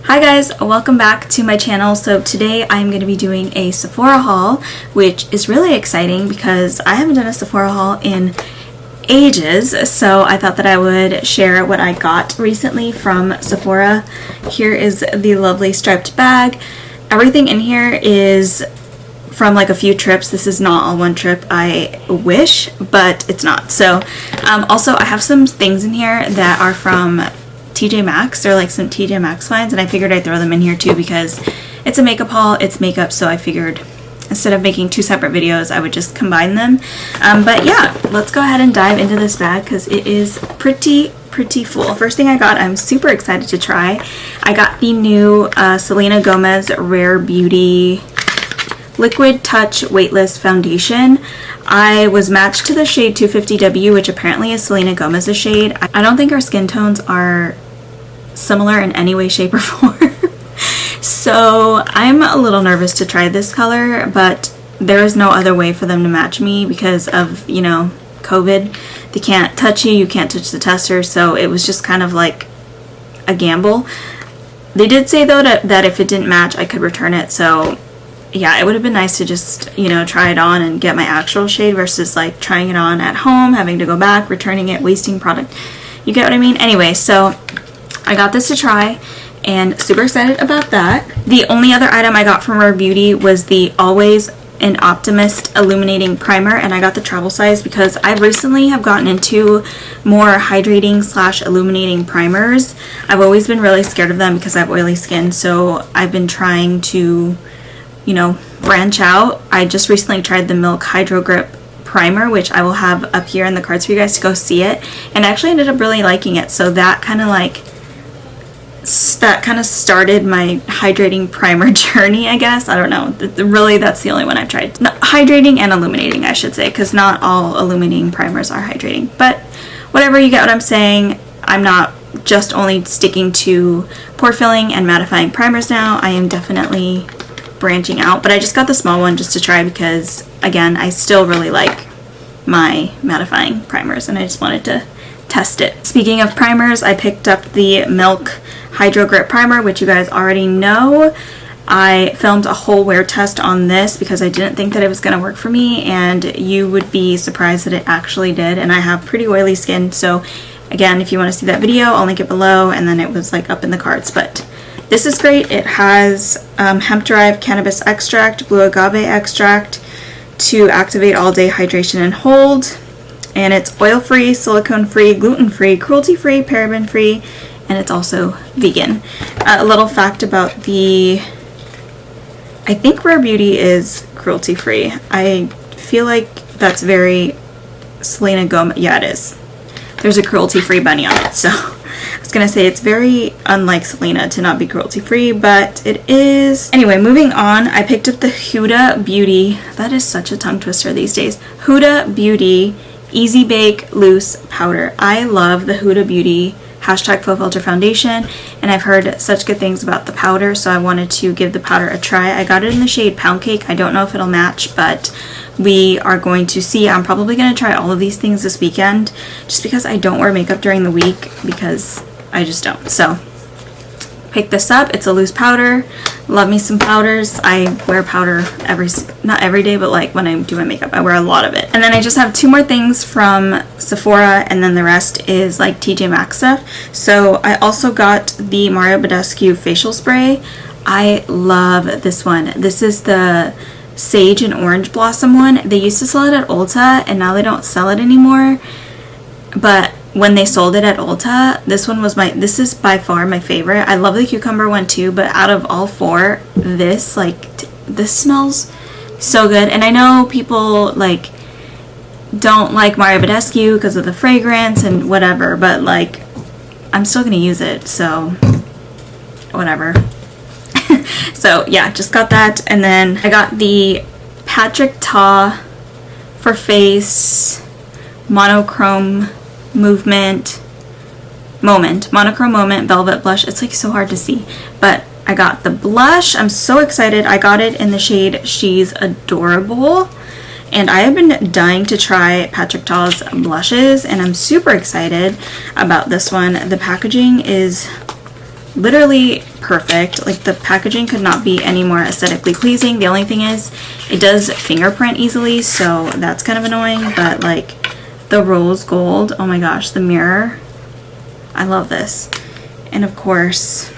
Hi guys, welcome back to my channel. So today I'm going to be doing a Sephora haul, which is really exciting because I haven't done a Sephora haul in ages. So I thought that I would share what I got recently from Sephora. Here is the lovely striped bag. Everything in here is from like a few trips. This is not all one trip. I wish, but it's not. So also I have some things in here that are from Tjmaxx. They're like some Tjmaxx finds, and I figured I'd throw them in here too because it's a makeup haul, it's makeup, so I figured instead of making two separate videos I would just combine them. But yeah, let's go ahead and dive into this bag because it is pretty full. First thing I got, I'm super excited to try. I got the new Selena Gomez Rare Beauty Liquid Touch Weightless Foundation. I was matched to the shade 250W, which apparently is Selena Gomez's shade. I don't think our skin tones are similar in any way, shape, or form. So I'm a little nervous to try this color, but there is no other way for them to match me because of, you know, COVID. They can't touch you can't touch the tester, so it was just kind of like a gamble. They did say though that if it didn't match I could return it, so yeah, it would have been nice to just, you know, try it on and get my actual shade versus like trying it on at home, having to go back, returning it, wasting product. You get what I mean? Anyway, so I got this to try and super excited about that. The only other item I got from Rare Beauty was the Always an Optimist Illuminating Primer, and I got the travel size because I recently have gotten into more hydrating / illuminating primers. I've always been really scared of them because I have oily skin, so I've been trying to, you know, branch out. I just recently tried the Milk Hydro Grip primer, which I will have up here in the cards for you guys to go see it, and I actually ended up really liking it. So that kind of started my hydrating primer journey, I guess. I don't know. Really, that's the only one I've tried. No, hydrating and illuminating, I should say, because not all illuminating primers are hydrating. But whatever, you get what I'm saying. I'm not just only sticking to pore filling and mattifying primers now. I am definitely branching out, but I just got the small one just to try because, again, I still really like my mattifying primers and I just wanted to test it. Speaking of primers, I picked up the Milk Hydro Grip Primer, which you guys already know. I filmed a whole wear test on this because I didn't think that it was going to work for me, and you would be surprised that it actually did. And I have pretty oily skin, so again, if you want to see that video, I'll link it below, and then it was like up in the cards. But this is great. It has hemp-derived cannabis extract, blue agave extract to activate all-day hydration and hold. And it's oil-free, silicone-free, gluten-free, cruelty-free, paraben-free, and it's also vegan. A little fact about I think Rare Beauty is cruelty-free. I feel like that's very Selena Gomez. Yeah, it is. There's a cruelty-free bunny on it, so I was gonna say it's very unlike Selena to not be cruelty-free, but it is. Anyway, moving on, I picked up the Huda Beauty. That is such a tongue twister these days. Huda Beauty Easy Bake Loose Powder. I love the Huda Beauty #FullFilter Foundation, and I've heard such good things about the powder, so I wanted to give the powder a try. I got it in the shade Pound Cake. I don't know if it'll match, but we are going to see. I'm probably going to try all of these things this weekend just because I don't wear makeup during the week because I just don't. So pick this up. It's a loose powder. Love me some powders. I wear powder not every day, but like when I do my makeup, I wear a lot of it. And then I just have two more things from Sephora, and then the rest is like Tjmaxx stuff. So I also got the Mario Badescu facial spray. I love this one. This is the Sage and Orange Blossom one. They used to sell it at Ulta, and now they don't sell it anymore. But when they sold it at Ulta, this is by far my favorite. I love the cucumber one too, but out of all four, this smells so good. And I know people like don't like Mario Badescu because of the fragrance and whatever, but like I'm still gonna use it, so whatever. So yeah, just got that, and then I got the Patrick Ta for Face Monochrome Monochrome Moment Velvet Blush. It's like so hard to see, but I got the blush. I'm so excited. I got it in the shade She's Adorable, and I have been dying to try Patrick Ta's blushes, and I'm super excited about this one. The packaging is literally perfect. Like, the packaging could not be any more aesthetically pleasing. The only thing is it does fingerprint easily, so that's kind of annoying, but like the rose gold, oh my gosh, the mirror, I love this. And of course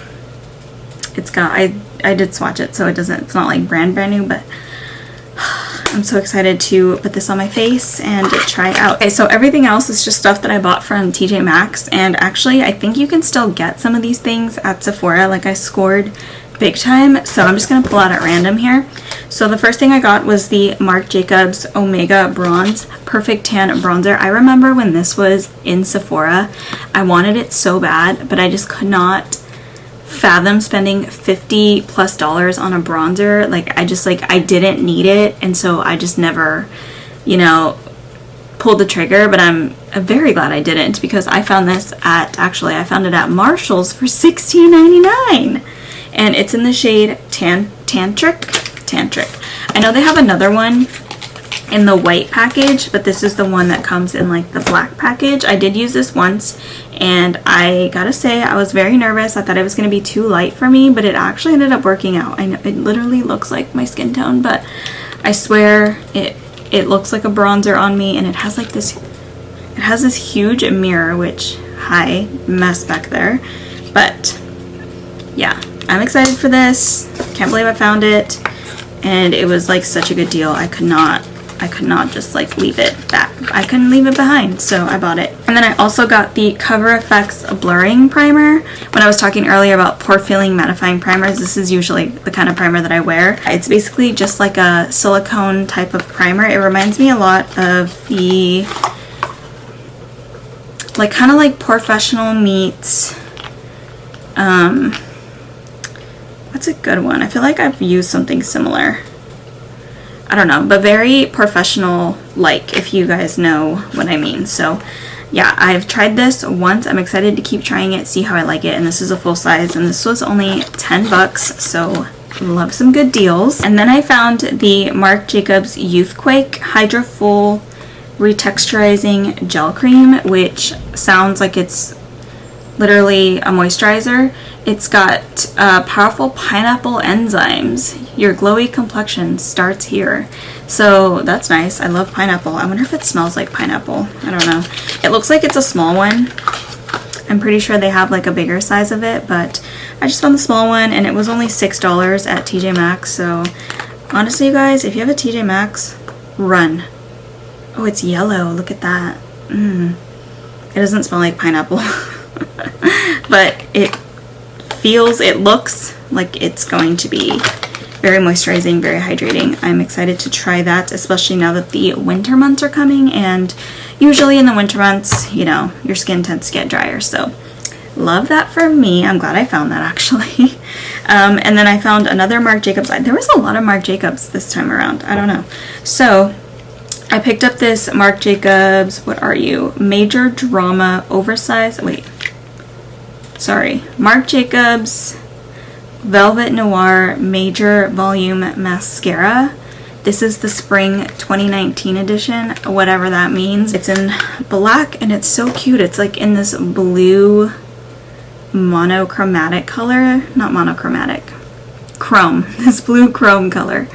it's got, I did swatch it, so it's not like brand new, but I'm so excited to put this on my face and try it out. Okay, so everything else is just stuff that I bought from TJ Maxx, and actually I think you can still get some of these things at Sephora. Like, I scored big time, so I'm just gonna pull out at random here. So the first thing I got was the Marc Jacobs Omega Bronze Perfect Tan Bronzer. I remember when this was in Sephora, I wanted it so bad, but I just could not fathom spending $50+ on a bronzer. Like, I didn't need it, and so I just never, you know, pulled the trigger. But I'm very glad I didn't, because I found this at, actually I found it at Marshall's for $16.99, and it's in the shade Tantric. I know they have another one in the white package, but this is the one that comes in like the black package. I did use this once, and I gotta say, I was very nervous. I thought it was gonna be too light for me, but it actually ended up working out. I know it literally looks like my skin tone, but I swear it looks like a bronzer on me, and it has like this, it has this huge mirror, which, hi, mess back there. But yeah, I'm excited for this. Can't believe I found it, and it was like such a good deal. I could not just like leave it back. I couldn't leave it behind, so I bought it. And then I also got the Cover FX Blurring Primer. When I was talking earlier about pore filling mattifying primers, this is usually the kind of primer that I wear. It's basically just like a silicone type of primer. It reminds me a lot of the, like, kind of like Porefessional meets, what's a good one? I feel like I've used something similar. I don't know, but very professional, like, if you guys know what I mean. So yeah, I've tried this once. I'm excited to keep trying it, see how I like it. And this is a full size, and this was only $10, so love some good deals. And then I found the Marc Jacobs Youthquake Hydra Full Retexturizing Gel Cream, which sounds like it's literally a moisturizer. It's got powerful pineapple enzymes. Your glowy complexion starts here. So that's nice. I love pineapple. I wonder if it smells like pineapple. I don't know. It looks like it's a small one. I'm pretty sure they have like a bigger size of it, but I just found the small one, and it was only $6 at TJ Maxx. So honestly, you guys, if you have a TJ Maxx, run. Oh, it's yellow. Look at that. It doesn't smell like pineapple. But it looks like it's going to be very moisturizing, very hydrating. I'm excited to try that, especially now that the winter months are coming, and usually in the winter months, you know, your skin tends to get drier. So love that for me. I'm glad I found that, actually. And then I found another Marc Jacobs. There was a lot of Marc Jacobs this time around. I don't know. So I picked up this Marc Jacobs, what are you? Major Drama Oversized, Marc Jacobs Velvet Noir Major Volume Mascara. This is the Spring 2019 edition, whatever that means. It's in black, and it's so cute. It's like in this blue monochromatic color. Not monochromatic. Chrome. This blue chrome color.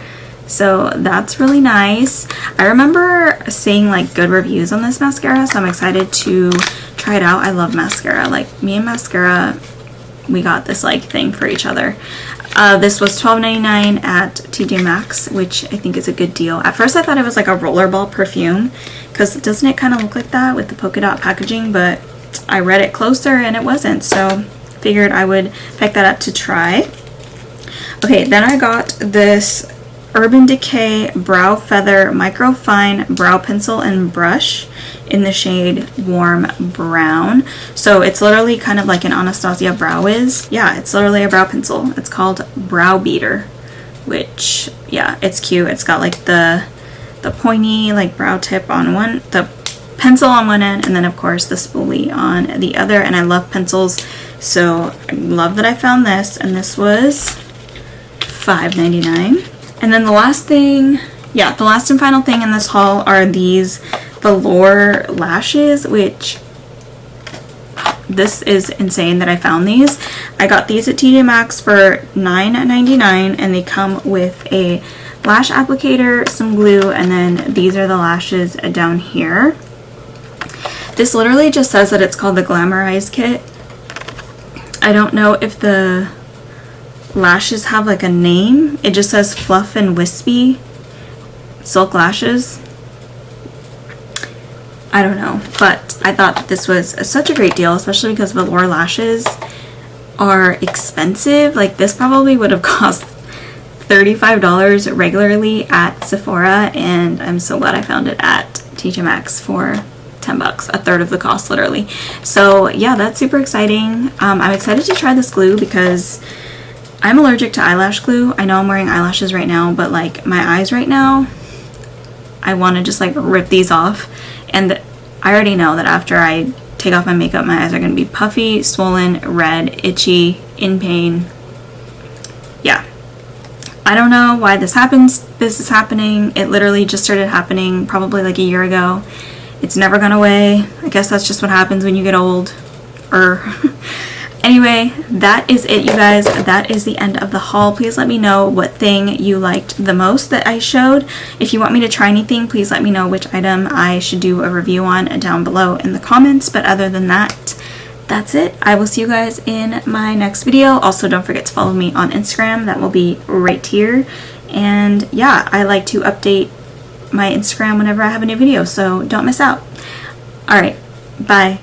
So that's really nice. I remember seeing like good reviews on this mascara, so I'm excited to try it out. I love mascara. Like, me and mascara, we got this like thing for each other. This was $12.99 at TJ Maxx, which I think is a good deal. At first I thought it was like a rollerball perfume, because doesn't it kind of look like that with the polka dot packaging, but I read it closer and it wasn't, so figured I would pick that up to try. Okay, then I got this Urban Decay Brow Feather Microfine Brow Pencil and Brush in the shade Warm Brown. So it's literally kind of like an Anastasia Brow Wiz. Yeah, it's literally a brow pencil. It's called Brow Beater, which, yeah, it's cute. It's got like the pointy like brow tip on one, the pencil on one end, and then of course the spoolie on the other. And I love pencils, so I love that I found this, and this was $5.99. And then the last thing, yeah, the last and final thing in this haul are these velour lashes, which this is insane that I found these. I got these at TJ Maxx for $9.99, and they come with a lash applicator, some glue, and then these are the lashes down here. This literally just says that it's called the Glamorize Kit. I don't know if the lashes have like a name. It just says Fluff and Wispy Silk Lashes. I don't know, but I thought that this was such a great deal, especially because velour lashes are expensive. Like, this probably would have cost $35 regularly at Sephora, and I'm so glad I found it at TJ Maxx for $10, a third of the cost literally. So yeah, that's super exciting. I'm excited to try this glue because I'm allergic to eyelash glue. I know I'm wearing eyelashes right now, but like my eyes right now, I want to just like rip these off. And I already know that after I take off my makeup, my eyes are going to be puffy, swollen, red, itchy, in pain. Yeah. I don't know why this happens. This is happening. It literally just started happening probably like a year ago. It's never gone away. I guess that's just what happens when you get old. Anyway, that is it, you guys. That is the end of the haul. Please let me know what thing you liked the most that I showed. If you want me to try anything, please let me know which item I should do a review on down below in the comments. But other than that, that's it. I will see you guys in my next video. Also, don't forget to follow me on Instagram. That will be right here. And yeah, I like to update my Instagram whenever I have a new video, so don't miss out. Alright, bye.